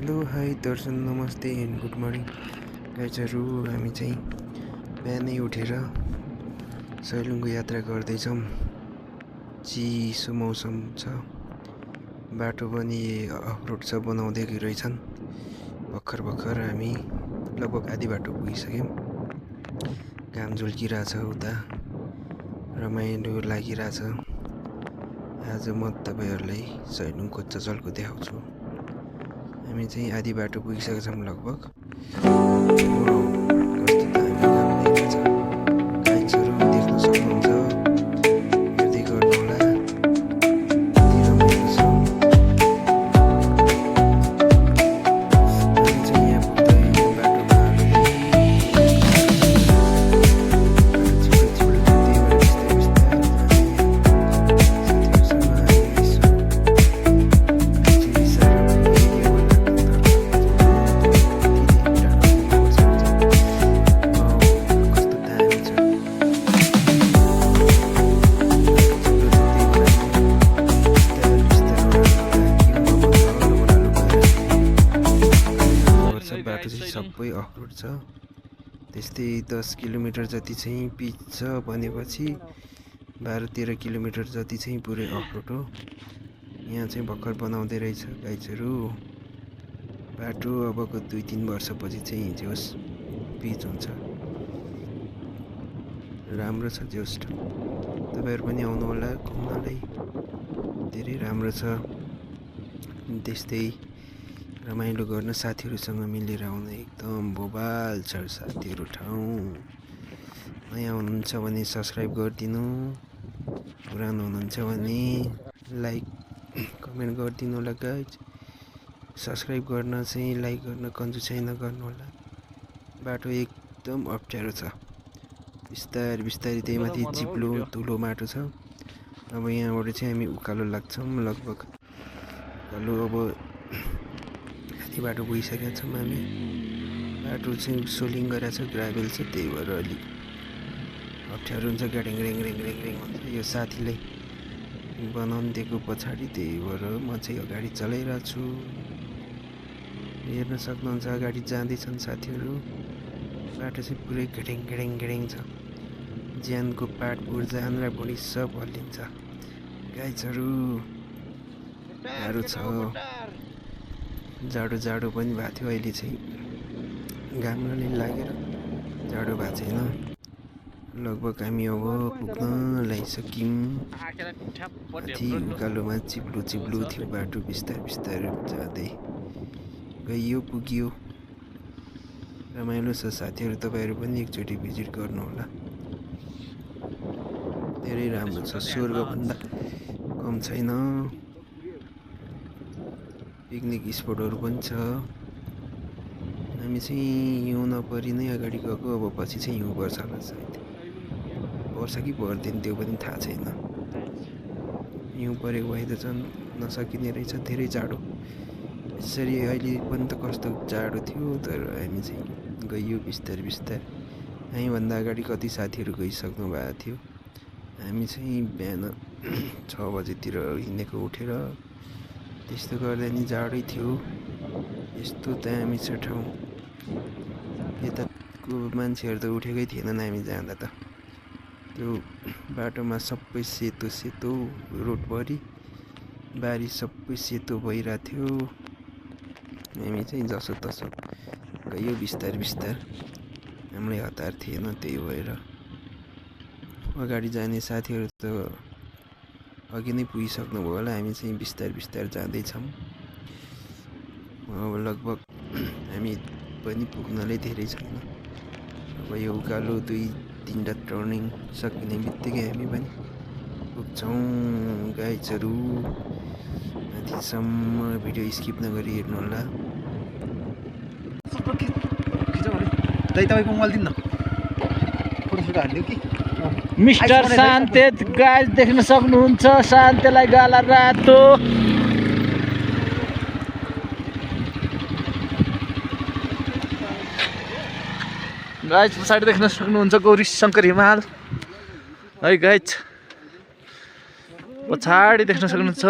Hello hi दर्शन नमस्ते and good morning गाइजहरू। हामी चाहिँ बिहानै उठेर सैलुङको यात्रा गर्दैछौँ। चिसो मौसम छ, बाटो पनि अफरोड छ, बनाउँदै रहेछन्। भर्खर हामी लगभग आधी बाटो पुगिसक्यौँ। घाम झुल्किरहेछ, उता रमाइलो लागिरहेछ। आज म तपाईँहरूलाई सैलुङको चचल्को देखाउँछु। हामी चाहिँ आधी बाटो पुगिसकेका छौँ लगभग। कस्तो दामी घाम लागिरहेछ, गाइजहरू देख्न सक्नुहुन्छ, हेर्दै गर्नुहोला। कति रमाइलो छ। हामी चाहिँ यहाँ पुग्दै बाटोमा बाटो चाहिँ सबै अफरोड छ। त्यस्तै 10 किलोमिटर जति चाहिँ पिच छ भनेपछि 12-13 किलोमिटर जति चाहिँ पुरै अफरोड हो। यहाँ चाहिँ भर्खर बनाउँदै रहेछ गाइजहरू। बाटो अबको 2-3 वर्षपछि चाहिँ जोस् पिच हुन्छ। राम्रो छ जोस्। तपाईँहरू पनि आउनु होला घुम्नलाई, धेरै राम्रो छ। त्यस्तै रमाइलो गर्न साथीहरूसँग मिलेर आउन एकदम बोबाल छ साथीहरू ठाउँ। नयाँ हुनुहुन्छ भने सब्सक्राइब गरिदिनु, पुरानो हुनुहुन्छ भने लाइक कमेन्ट गरिदिनु होला गाइज। सब्सक्राइब गर्न चाहिँ लाइक गर्न कन्जुसाइ नगर्नु होला। बाटो एकदम अप्ठ्यारो छ, बिस्तारै त्यही माथि चिप्लो धुलो माटो छ। अब यहाँबाट चाहिँ हामी उकालो लाग्छौँ लगभग। उकालो अब आधी बाटो गइसकेका छौँ हामी। बाटो चाहिँ सोलिङ गरेको छ, ग्राभेल छ, त्यही भएर अलिक अप्ठ्यारो हुन्छ, ग्याडेङ हुन्छ। यो साथीलाई बनाउनु दिएको पछाडि, त्यही भएर म चाहिँ अगाडि चलाइरहेको छु। हेर्न सक्नुहुन्छ अगाडि जाँदैछन् साथीहरू। बाटो चाहिँ पुरै गेडेङ छ। ज्यानको पाट ऊर्जा आन्द्रा भुँडी सब हल्लिन्छ गाइजहरू। गाह्रो छ, जाडो पनि भएको थियो। अहिले चाहिँ घामले लागेर जाडो भएको छैन। लगभग हामी अब पुग्न लागिसक्यौँ। माथि उकालोमा चिप्लो थियो बाटो, बिस्तारै जाँदै गइयो, पुग्यो। रमाइलो छ साथीहरू, तपाईँहरू पनि एकचोटि भिजिट गर्नुहोला। धेरै राम्रो छ, स्वर्गभन्दा कम छैन। पिकनिक स्पटहरू पनि छ। हामी चाहिँ हिउँ नपरि नै अगाडि गएको, अब पछि चाहिँ हिउँ पर्छ होला सायद। पर्छ कि पर्दैन त्यो पनि थाहा छैन। हिउँ परेको भए त झन् नसकिने रहेछ, धेरै जाडो। यसरी अहिले पनि त कस्तो जाडो थियो, तर हामी चाहिँ गइयो बिस्तारै। हामीभन्दा अगाडि कति साथीहरू गइसक्नु भएको थियो। हामी चाहिँ बिहान 6 बजेतिर हिँडेको उठेर। त्यस्तो गर्दा नि जाडै थियो। यस्तो दामी छ ठाउँ। यताको मान्छेहरू त उठेकै थिएनन् हामी जाँदा त। त्यो बाटोमा सबै सेतो रोडभरि बारी सबै सेतो भइरहेको थियो। हामी चाहिँ जसो तसो गयो बिस्तार। हामीलाई हतार थिएन, त्यही भएर। अगाडि जाने साथीहरू त अघि नै पुगिसक्नु भयो होला। हामी चाहिँ बिस्तार जाँदैछौँ। अब लगभग हामी पनि पुग्नलाई धेरै छैन। अब यो उकालो 2-3 टर्निङ सकिने बित्तिकै हामी पनि पुग्छौँ गाइजहरू। माथिसम्म भिडियो स्किप नगरी हेर्नु होला। मिस्टर शान्ते गाइज देख्न सक्नुहुन्छ। शान्तेलाई गाला रातो। गाइज पछाडि देख्न सक्नुहुन्छ गौरी शङ्कर हिमाल है गाइज। पछाडि देख्न सक्नुहुन्छ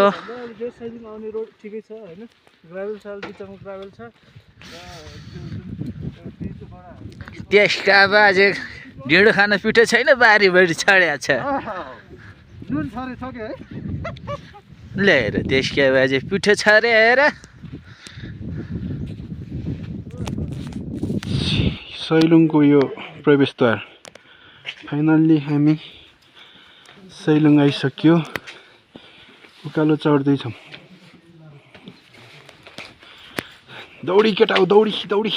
जो सैलुङ आउने रोड ठिकै छ होइन ग्राभल साल बिचमा ग्राभल छ त्यसका बाजे ढिँडो खान पिठो छैन बारीभरि छाड्या छ नुन छरे छ कि है ल्याएर त्यसका बाजे पिठो छरे हेर सैलुङको यो प्रवेशद्वार फाइनल्ली हामी सैलुङ आइसक्यो उकालो चढ्दैछौँ दौडी केटा हो दौडी दौडी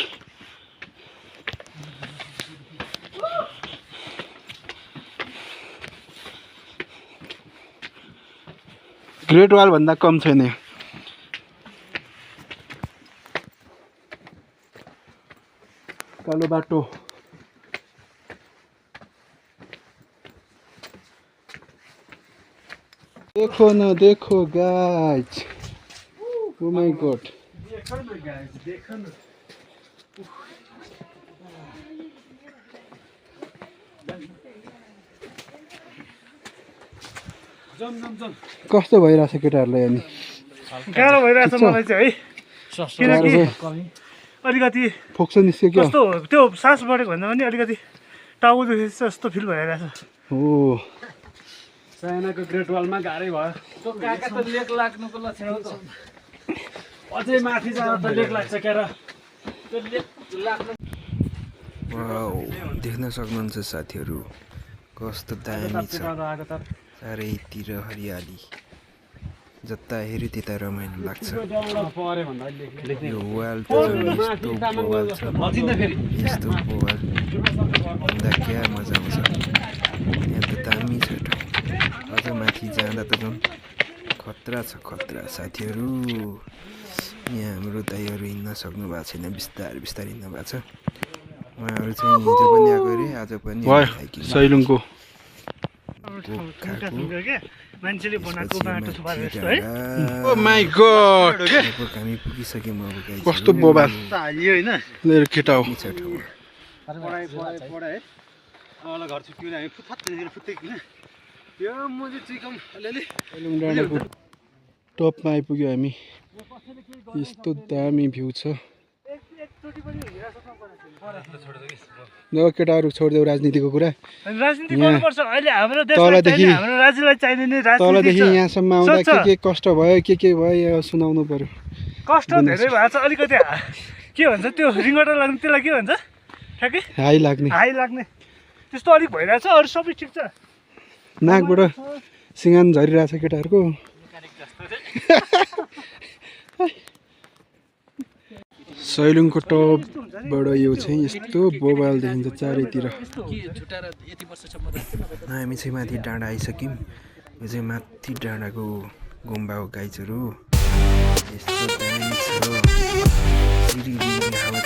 ग्रेट वाल भन्दा कम छैन कालो बाटो देखो न देखो गाइज ओ माय गॉड कस्तो भइरहेछ केटाहरूलाई अनि गाह्रो भइरहेछ मलाई चाहिँ है किनकि अलिकति फोक्सो निस्क्यो क्या कस्तो त्यो सास बढेको भन्दा पनि अलिकति टाउको दुखेछ जस्तो फिल भइरहेछ हो चाइनाको ग्रेट वालमा गाह्रै भयो त्यो काका त लेक लाग्नुको लक्षण हो त अझै माथि जाँदा त लेक लाग्छ क्या र त्यो लेक लाग्नु वाउ देख्न सक्नुहुन्छ साथीहरू कस्तो दामी छ चारैतिर हरियाली जता हेऱ्यो त्यता रमाइलो लाग्छ यो वाल त यस्तो बवाल छ यस्तो बवाल हुँदा क्या मजा आउँछ यहाँ त दामी छ ठाउँ अझ माथि जाँदा त झन् खतरा छ खतरा साथीहरू यहाँ हाम्रो दाइहरू हिँड्न सक्नु भएको छैन बिस्तारै बिस्तारै हिँड्नु भएको छ उहाँहरू चाहिँ हिजो पनि आएको अरे आज पनि सैलुङको मान्छेले बनाएको बाटो छ जस्तो है ओ माय गॉड हामी पुगिसक्यौँ अब कस्तो बोबाल हालियो हैन मेरो केटा हो पढाइ है मलाई घर छुट्यो हामी फुत्फात फुत्तै किन यो मुजी चिकम अलिअलि सैलुङ डाँडाको टपमा आइपुग्यो हामी यस्तो दामी भ्यू छ न केटाहरू छोडिदेऊ राजनीतिको कुरा राजनीति गर्नुपर्छ अहिले हाम्रो तलदेखि हाम्रो राज्यलाई चाहिने राजनीति तलदेखि यहाँसम्म आउँदा के कष्ट भयो के भयो यहाँ सुनाउनु पर्यो कष्ट धेरै भएको छ अलिकति के भन्छ त्यो रिङ्गटा लाग्ने त्यसलाई के भन्छ ठ्याक्कै हाई लाग्ने त्यस्तो अलिक भइरहेछ अरू सबै ठिक छ नाकबाट सिँगान झरिरहेछ केटाहरूको सैलुङको टपबाट यो चाहिँ यस्तो बोबाल देखिन्छ चारैतिर हामी चाहिँ माथि डाँडा आइसक्यौँ यो चाहिँ माथि डाँडाको गुम्बा हो गाइजहरू यस्तो दामी छ सिरिरी हावा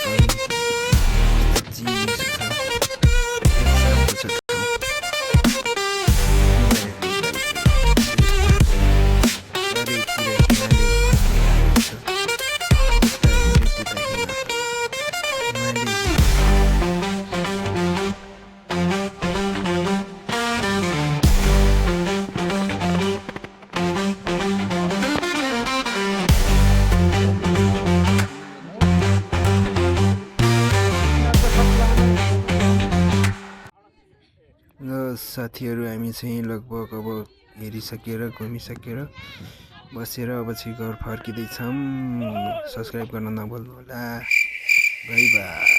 साथीहरू हामी चाहिँ लगभग अब हेरिसकेर घुमिसकेर बसेर अब चाहिँ घर फर्किँदैछौँ सब्सक्राइब गर्न नभुल्नु होला बाई बाई